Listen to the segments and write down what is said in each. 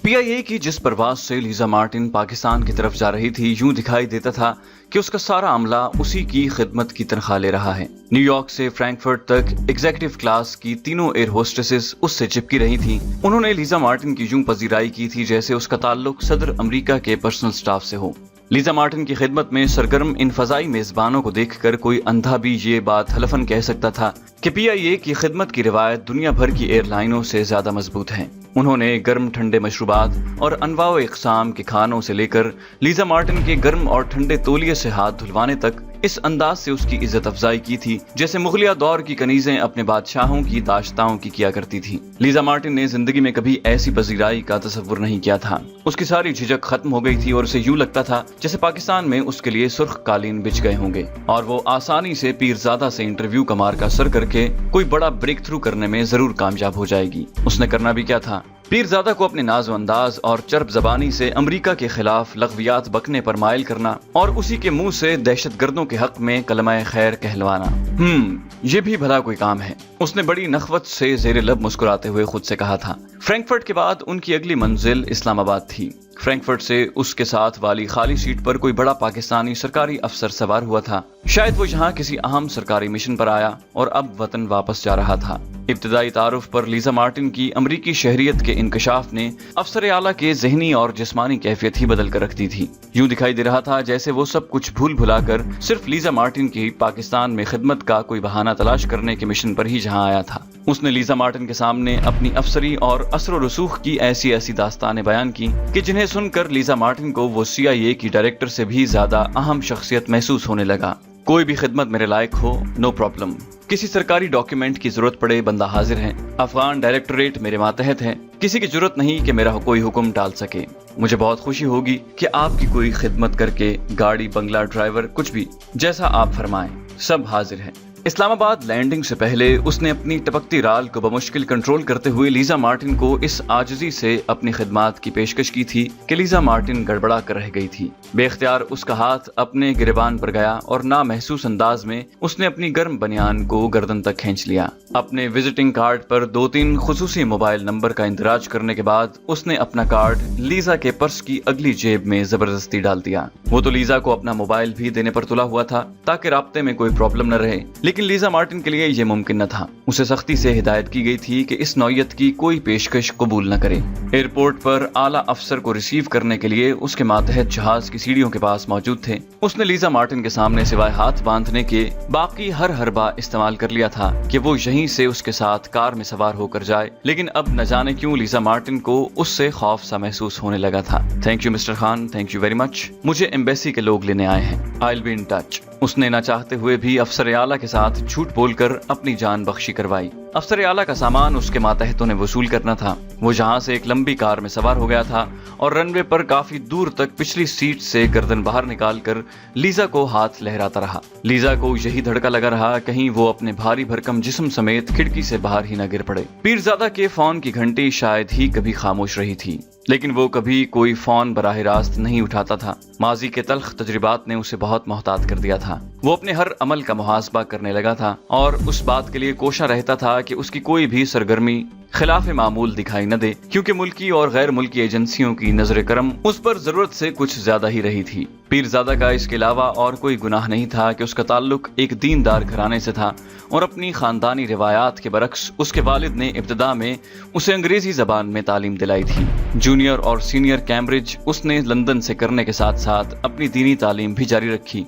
PIA کی جس پرواز سے لیزا مارٹن پاکستان کی طرف جا رہی تھی، یوں دکھائی دیتا تھا کہ اس کا سارا عملہ اسی کی خدمت کی تنخواہ لے رہا ہے۔ نیو یارک سے فرینکفرٹ تک ایگزیکٹو کلاس کی تینوں ایئر ہوسٹسز اس سے چپکی رہی تھیں۔ انہوں نے لیزا مارٹن کی یوں پذیرائی کی تھی جیسے اس کا تعلق صدر امریکہ کے پرسنل سٹاف سے ہو۔ لیزا مارٹن کی خدمت میں سرگرم ان فضائی میزبانوں کو دیکھ کر کوئی اندھا بھی یہ بات حلفاً کہہ سکتا تھا کہ PIA کی خدمت کی روایت دنیا بھر کی ایئر لائنوں سے زیادہ مضبوط ہے۔ انہوں نے گرم ٹھنڈے مشروبات اور انواع و اقسام کے کھانوں سے لے کر لیزا مارٹن کے گرم اور ٹھنڈے تولیے سے ہاتھ دھلوانے تک اس انداز سے اس کی عزت افزائی کی تھی جیسے مغلیہ دور کی کنیزیں اپنے بادشاہوں کی داشتاؤں کی کیا کرتی تھی۔ لیزا مارٹن نے زندگی میں کبھی ایسی پذیرائی کا تصور نہیں کیا تھا۔ اس کی ساری جھجک ختم ہو گئی تھی اور اسے یوں لگتا تھا جیسے پاکستان میں اس کے لیے سرخ قالین بچھ گئے ہوں گے اور وہ آسانی سے پیرزادہ سے انٹرویو کا مارکا سر کر کے کوئی بڑا بریک تھرو کرنے میں ضرور کامیاب ہو جائے گی۔ اس نے کرنا بھی کیا تھا؟ پیرزادہ کو اپنے ناز و انداز اور چرب زبانی سے امریکہ کے خلاف لغویات بکنے پر مائل کرنا اور اسی کے منہ سے دہشت گردوں کے حق میں کلمہ خیر کہلوانا۔ یہ بھی بھلا کوئی کام ہے، اس نے بڑی نخوت سے زیر لب مسکراتے ہوئے خود سے کہا تھا۔ فرینکفرٹ کے بعد ان کی اگلی منزل اسلام آباد تھی۔ فرینکفرٹ سے اس کے ساتھ والی خالی سیٹ پر کوئی بڑا پاکستانی سرکاری افسر سوار ہوا تھا۔ شاید وہ یہاں کسی اہم سرکاری مشن پر آیا اور اب وطن واپس جا رہا تھا۔ ابتدائی تعارف پر لیزا مارٹن کی امریکی شہریت کے انکشاف نے افسر اعلیٰ کے ذہنی اور جسمانی کیفیت ہی بدل کر رکھ دی تھی۔ یوں دکھائی دے رہا تھا جیسے وہ سب کچھ بھول بھلا کر صرف لیزا مارٹن کی پاکستان میں خدمت کا کوئی بہانہ تلاش کرنے کے مشن پر ہی جہاں آیا تھا۔ اس نے لیزا مارٹن کے سامنے اپنی افسری اور اثر و رسوخ کی ایسی داستانیں بیان کی کہ جنہیں سن کر لیزا مارٹن کو وہ CIA کی ڈائریکٹر سے بھی زیادہ اہم شخصیت محسوس ہونے لگا۔ کوئی بھی خدمت میرے لائق ہو، نو پرابلم۔ کسی سرکاری ڈاکیومنٹ کی ضرورت پڑے، بندہ حاضر ہے۔ افغان ڈائریکٹوریٹ میرے ماتحت ہے، کسی کی ضرورت نہیں کہ میرا کوئی حکم ٹال سکے۔ مجھے بہت خوشی ہوگی کہ آپ کی کوئی خدمت کر کے، گاڑی، بنگلہ، ڈرائیور، کچھ بھی، جیسا آپ فرمائیں، سب حاضر ہے۔ اسلام آباد لینڈنگ سے پہلے اس نے اپنی ٹپکتی رال کو بمشکل کنٹرول کرتے ہوئے لیزا مارٹن کو اس عاجزی سے اپنی خدمات کی پیشکش کی تھی کہ لیزا مارٹن گڑبڑا کر رہ گئی تھی۔ بے اختیار اس کا ہاتھ اپنے گریبان پر گیا اور نامحسوس انداز میں اس نے اپنی گرم بنیان کو گردن تک کھینچ لیا۔ اپنے وزٹنگ کارڈ پر 2-3 خصوصی موبائل نمبر کا اندراج کرنے کے بعد اس نے اپنا کارڈ لیزا کے پرس کی اگلی جیب میں زبردستی ڈال دیا۔ وہ تو لیزا کو اپنا موبائل بھی دینے پر تلا ہوا تھا تاکہ رابطے میں کوئی پرابلم نہ رہے، لیکن لیزا مارٹن کے لیے یہ ممکن نہ تھا۔ اسے سختی سے ہدایت کی گئی تھی کہ اس نوعیت کی کوئی پیشکش قبول نہ کرے۔ ایئرپورٹ پر اعلیٰ افسر کو ریسیو کرنے کے لیے اس کے ماتحت جہاز کی سیڑھیوں کے پاس موجود تھے۔ اس نے لیزا مارٹن کے سامنے سوائے ہاتھ باندھنے کے باقی ہر حربہ استعمال کر لیا تھا کہ وہ یہیں سے اس کے ساتھ کار میں سوار ہو کر جائے، لیکن اب نہ جانے کیوں لیزا مارٹن کو اس سے خوف سا محسوس ہونے لگا تھا۔ Thank you mister Khan, thank you very much, مجھے ایمبیسی کے لوگ لینے آئے ہیں، آئی ول بی ان ٹچ۔ اس نے نہ چاہتے ہوئے بھی افسر اعلیٰ کے ساتھ جھوٹ بول کر اپنی جان بخشی کروائی۔ افسر اعلیٰ کا سامان اس کے ماتحتوں نے وصول کرنا تھا۔ وہ یہاں سے ایک لمبی کار میں سوار ہو گیا تھا اور رن وے پر کافی دور تک پچھلی سیٹ سے گردن باہر نکال کر لیزا کو ہاتھ لہراتا رہا۔ لیزا کو یہی دھڑکا لگا رہا کہیں وہ اپنے بھاری بھرکم جسم سمیت کھڑکی سے باہر ہی نہ گر پڑے۔ پیرزادہ کے فون کی گھنٹی شاید ہی کبھی خاموش رہی تھی، لیکن وہ کبھی کوئی فون براہ راست نہیں اٹھاتا تھا۔ ماضی کے تلخ تجربات نے اسے بہت محتاط کر دیا تھا۔ وہ اپنے ہر عمل کا محاسبہ کرنے لگا تھا اور اس بات کے لیے کوشاں رہتا تھا کہ اس کی کوئی بھی سرگرمی خلاف معمول دکھائی نہ دے، کیونکہ ملکی اور غیر ملکی ایجنسیوں کی نظر کرم اس پر ضرورت سے کچھ زیادہ ہی رہی تھی۔ پیرزادہ کا اس کے علاوہ اور کوئی گناہ نہیں تھا کہ اس کا تعلق ایک دیندار گھرانے سے تھا اور اپنی خاندانی روایات کے برعکس اس کے والد نے ابتدا میں اسے انگریزی زبان میں تعلیم دلائی تھی۔ جونیئر اور سینئر کیمبرج اس نے لندن سے کرنے کے ساتھ ساتھ اپنی دینی تعلیم بھی جاری رکھی۔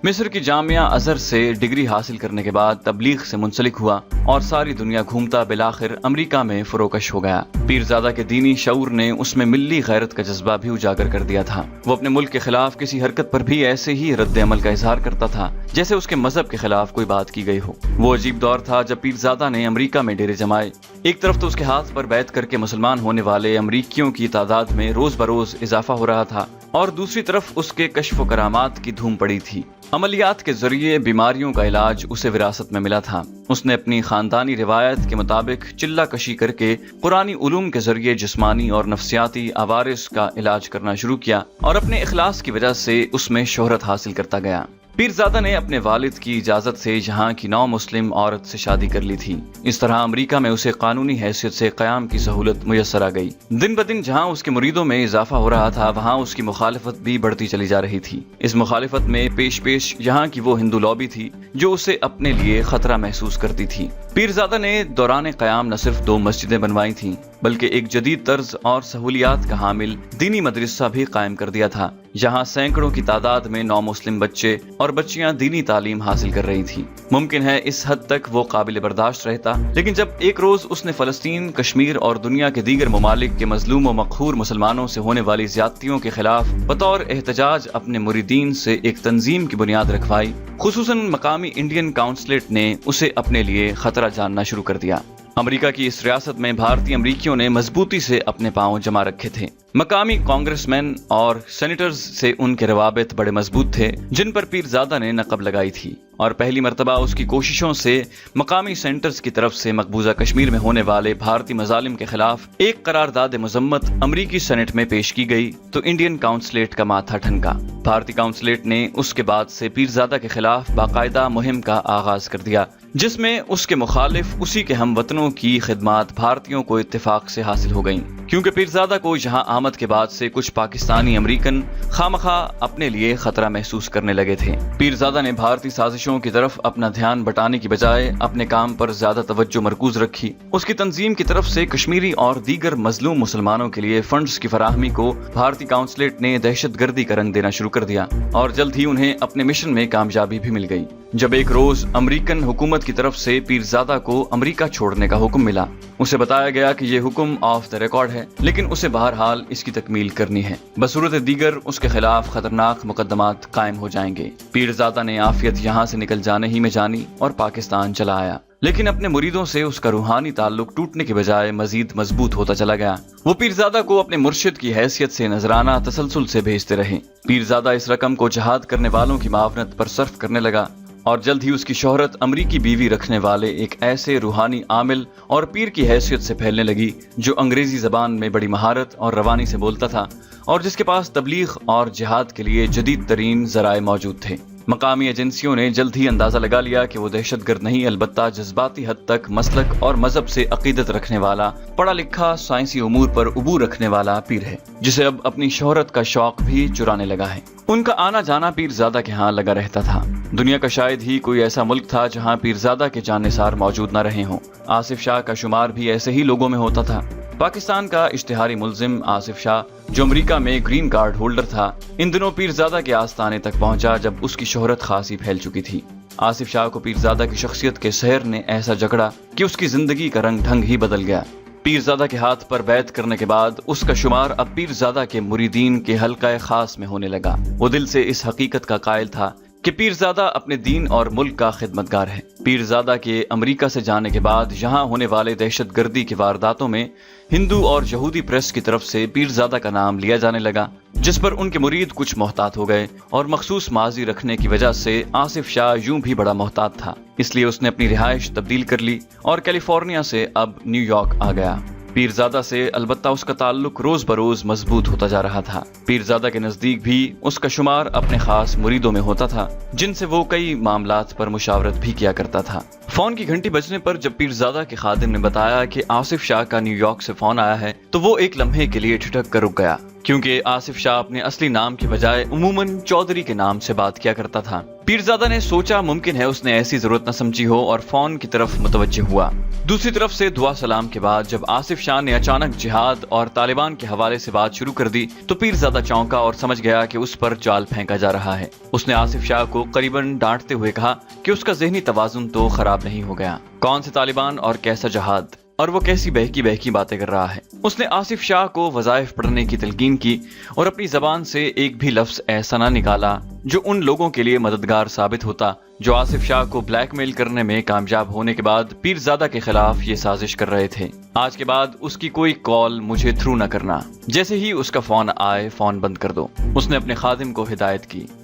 مصر کی جامعہ ازہر سے ڈگری حاصل کرنے کے بعد تبلیغ سے منسلک ہوا اور ساری دنیا گھومتا بالآخر امریکہ میں فروکش ہو گیا۔ پیرزادہ کے دینی شعور نے اس میں ملی غیرت کا جذبہ بھی اجاگر کر دیا تھا۔ وہ اپنے ملک کے خلاف کسی حرکت پر بھی ایسے ہی رد عمل کا اظہار کرتا تھا جیسے اس کے مذہب کے خلاف کوئی بات کی گئی ہو۔ وہ عجیب دور تھا جب پیرزادہ نے امریکہ میں ڈیرے جمائے۔ ایک طرف تو اس کے ہاتھ پر بیعت کر کے مسلمان ہونے والے امریکیوں کی تعداد میں روز بروز اضافہ ہو رہا تھا اور دوسری طرف اس کے کشف و کرامات کی دھوم پڑی تھی۔ عملیات کے ذریعے بیماریوں کا علاج اسے وراثت میں ملا تھا۔ اس نے اپنی خاندانی روایت کے مطابق چلہ کشی کر کے قرآنی علوم کے ذریعے جسمانی اور نفسیاتی عوارض کا علاج کرنا شروع کیا اور اپنے اخلاص کی وجہ سے اس میں شہرت حاصل کرتا گیا۔ پیرزادہ نے اپنے والد کی اجازت سے یہاں کی نو مسلم عورت سے شادی کر لی تھی۔ اس طرح امریکہ میں اسے قانونی حیثیت سے قیام کی سہولت میسر آ گئی۔ دن بدن جہاں اس کے مریدوں میں اضافہ ہو رہا تھا، وہاں اس کی مخالفت بھی بڑھتی چلی جا رہی تھی۔ اس مخالفت میں پیش یہاں کی وہ ہندو لابی تھی جو اسے اپنے لیے خطرہ محسوس کرتی تھی۔ پیرزادہ نے دوران قیام نہ صرف 2 مسجدیں بنوائی تھیں، بلکہ ایک جدید طرز اور سہولیات کا حامل دینی مدرسہ بھی قائم کر دیا تھا۔ یہاں سینکڑوں کی تعداد میں نو مسلم بچے اور بچیاں دینی تعلیم حاصل کر رہی تھیں۔ ممکن ہے اس حد تک وہ قابل برداشت رہتا، لیکن جب ایک روز اس نے فلسطین، کشمیر اور دنیا کے دیگر ممالک کے مظلوم و مقہور مسلمانوں سے ہونے والی زیادتیوں کے خلاف بطور احتجاج اپنے مریدین سے ایک تنظیم کی بنیاد رکھوائی، خصوصاً مقامی انڈین کونسلیٹ نے اسے اپنے لیے خطرہ جاننا شروع کر دیا۔ امریکہ کی اس ریاست میں بھارتی امریکیوں نے مضبوطی سے اپنے پاؤں جما رکھے تھے۔ مقامی کانگریس مین اور سینیٹرز سے ان کے روابط بڑے مضبوط تھے، جن پر پیرزادہ نے نقب لگائی تھی، اور پہلی مرتبہ اس کی کوششوں سے مقامی سینٹرز کی طرف سے مقبوضہ کشمیر میں ہونے والے بھارتی مظالم کے خلاف ایک قرارداد مذمت امریکی سینٹ میں پیش کی گئی تو انڈین کونسلیٹ کا ماتھا ٹھنکا۔ بھارتی کونسلیٹ نے اس کے بعد سے پیرزادہ کے خلاف باقاعدہ مہم کا آغاز کر دیا، جس میں اس کے مخالف اسی کے ہم وطنوں کی خدمات بھارتیوں کو اتفاق سے حاصل ہو گئیں، کیونکہ پیرزادہ کو یہاں آمد کے بعد سے کچھ پاکستانی امریکن خامخواہ اپنے لیے خطرہ محسوس کرنے لگے تھے۔ پیرزادہ نے بھارتی سازشوں کی طرف اپنا دھیان بٹانے کی بجائے اپنے کام پر زیادہ توجہ مرکوز رکھی۔ اس کی تنظیم کی طرف سے کشمیری اور دیگر مظلوم مسلمانوں کے لیے فنڈز کی فراہمی کو بھارتی کونسلیٹ نے دہشت گردی کا رنگ دینا شروع کر دیا، اور جلد ہی انہیں اپنے مشن میں کامیابی بھی مل گئی۔ جب ایک روز امریکن حکومت کی طرف سے پیرزادہ کو امریکہ چھوڑنے کا حکم ملا، اسے بتایا گیا کہ یہ حکم آف دا ریکارڈ ہے، لیکن اسے بہرحال اس کی تکمیل کرنی ہے، بصورت دیگر اس کے خلاف خطرناک مقدمات قائم ہو جائیں گے۔ پیرزادہ نے عافیت یہاں سے نکل جانے ہی میں جانی اور پاکستان چلا آیا، لیکن اپنے مریدوں سے اس کا روحانی تعلق ٹوٹنے کے بجائے مزید مضبوط ہوتا چلا گیا۔ وہ پیرزادہ کو اپنے مرشد کی حیثیت سے نذرانہ تسلسل سے بھیجتے رہے۔ پیرزادہ اس رقم کو جہاد کرنے والوں کی معاونت پر صرف کرنے لگا، اور جلد ہی اس کی شہرت امریکی بیوی رکھنے والے ایک ایسے روحانی عامل اور پیر کی حیثیت سے پھیلنے لگی جو انگریزی زبان میں بڑی مہارت اور روانی سے بولتا تھا، اور جس کے پاس تبلیغ اور جہاد کے لیے جدید ترین ذرائع موجود تھے۔ مقامی ایجنسیوں نے جلد ہی اندازہ لگا لیا کہ وہ دہشت گرد نہیں، البتہ جذباتی حد تک مسلک اور مذہب سے عقیدت رکھنے والا، پڑھا لکھا، سائنسی امور پر عبور رکھنے والا پیر ہے، جسے اب اپنی شہرت کا شوق بھی چرانے لگا ہے۔ ان کا آنا جانا پیرزادہ کے ہاں لگا رہتا تھا۔ دنیا کا شاید ہی کوئی ایسا ملک تھا جہاں پیرزادہ کے جانثار موجود نہ رہے ہوں۔ آصف شاہ کا شمار بھی ایسے ہی لوگوں میں ہوتا تھا۔ پاکستان کا اشتہاری ملزم آصف شاہ، جو امریکہ میں گرین کارڈ ہولڈر تھا، ان دنوں پیرزادہ کے آستانے تک پہنچا جب اس کی شہرت خاصی پھیل چکی تھی۔ آصف شاہ کو پیرزادہ کی شخصیت کے سحر نے ایسا جکڑا کہ اس کی زندگی کا رنگ ڈھنگ ہی بدل گیا۔ پیرزادہ کے ہاتھ پر بیعت کرنے کے بعد اس کا شمار اب پیرزادہ کے مریدین کے حلقہ خاص میں ہونے لگا۔ وہ دل سے اس حقیقت کا قائل تھا کہ پیرزادہ اپنے دین اور ملک کا خدمتگار ہے۔ پیرزادہ کے امریکہ سے جانے کے بعد یہاں ہونے والے دہشت گردی کی وارداتوں میں ہندو اور یہودی پریس کی طرف سے پیرزادہ کا نام لیا جانے لگا، جس پر ان کے مرید کچھ محتاط ہو گئے، اور مخصوص ماضی رکھنے کی وجہ سے آصف شاہ یوں بھی بڑا محتاط تھا، اس لیے اس نے اپنی رہائش تبدیل کر لی اور کیلیفورنیا سے اب نیو یارک آ گیا۔ پیرزادہ سے البتہ اس کا تعلق روز بروز مضبوط ہوتا جا رہا تھا۔ پیرزادہ کے نزدیک بھی اس کا شمار اپنے خاص مریدوں میں ہوتا تھا، جن سے وہ کئی معاملات پر مشاورت بھی کیا کرتا تھا۔ فون کی گھنٹی بجنے پر جب پیرزادہ کے خادم نے بتایا کہ آصف شاہ کا نیو یارک سے فون آیا ہے، تو وہ ایک لمحے کے لیے ٹھٹک کر رک گیا، کیونکہ آصف شاہ اپنے اصلی نام کے بجائے عموماً چودھری کے نام سے بات کیا کرتا تھا۔ پیرزادہ نے سوچا ممکن ہے اس نے ایسی ضرورت نہ سمجھی ہو، اور فون کی طرف متوجہ ہوا۔ دوسری طرف سے دعا سلام کے بعد جب آصف شاہ نے اچانک جہاد اور طالبان کے حوالے سے بات شروع کر دی تو پیرزادہ چونکا اور سمجھ گیا کہ اس پر جال پھینکا جا رہا ہے۔ اس نے آصف شاہ کو قریباً ڈانٹتے ہوئے کہا کہ اس کا ذہنی توازن تو خراب نہیں ہو گیا، کون سے طالبان اور کیسا جہاد، اور وہ کیسی بہکی باتیں کر رہا ہے۔ اس نے آصف شاہ کو وظائف پڑھنے کی تلقین کی اور اپنی زبان سے ایک بھی لفظ ایسا نہ نکالا جو ان لوگوں کے لیے مددگار ثابت ہوتا جو آصف شاہ کو بلیک میل کرنے میں کامیاب ہونے کے بعد پیرزادہ کے خلاف یہ سازش کر رہے تھے۔ آج کے بعد اس کی کوئی کال مجھے تھرو نہ کرنا، جیسے ہی اس کا فون آئے فون بند کر دو، اس نے اپنے خادم کو ہدایت کی۔